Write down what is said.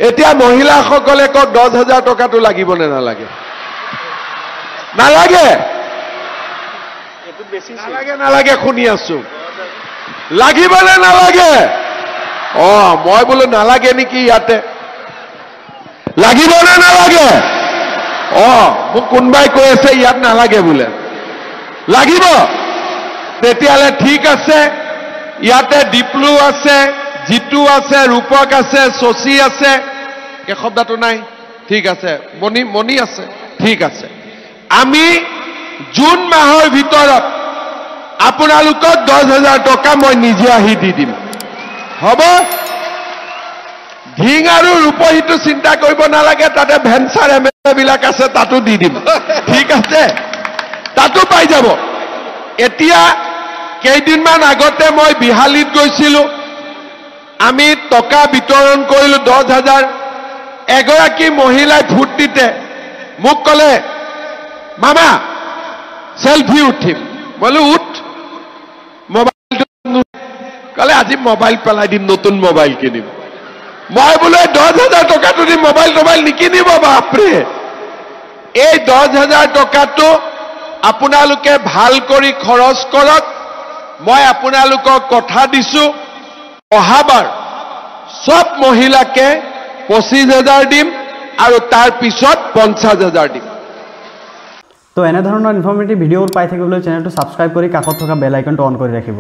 এতিয়া মহিলাসকলে কওক 10,000 টকাটো লাগিব নে নালাগে? নালাগে নালাগে নালাগে শুনি আছো লাগিব নে নালাগে? মই বোলো নালাগে নেকি ইয়াতে লাগিব নে নালাগে? মোক কোনবাই কৈ আছে ইয়াত নালাগে বোলে লাগিব তেতিয়ালে ঠিক আছে ইয়াতে ডিপ্লু আছে জিতু আছে ৰূপক আছে শশী আছে কে শব্দটো নাই ঠিক আছে মনি আছে ঠিক আছে আমি জুন মাহৰ ভিতৰত আপোনালোকক 10,000 টকা মই নিজে আহি দি দিম হ'ব ঢিং আৰু ৰূপহীটো চিন্তা কৰিব নালাগে তাতে ভেঞ্চাৰ এমএলএ বিলাক আছে তাতো দি দিম ঠিক আছে তাতো পাই যাব এতিয়া কেইদিনমান আগতে মই বিহালীত গৈছিলো আমি টকা বিতৰণ কৰিলো 10,000 এগৰাকী মহিলাই ফুৰ্তিতে মোক কলে মামা সেলফি উঠিম বলো উঠ মোবাইলটো কলে আজি মোবাইল পেলাই দিম নতুন মোবাইল কিনিম মই বোলে 10,000 টকাটো দি মোবাইল নিকিনিব বাপৰে এই 10,000 টকাটো আপোনালোকে ভাল কৰি খৰচ কৰক মই আপোনালোকক কথা দিছো অহাবাৰ সব মহিলাকে 25,000 দিম আৰু তাৰ পিছত 50,000 দিম তো এনে ধৰণৰ ইনফৰমেটিভ ভিডিঅ পাই থাকিবলৈ চেনেলটো সাবস্ক্ৰাইব কৰি কাষত থকা বেল আইকনটো অন কৰি ৰাখিব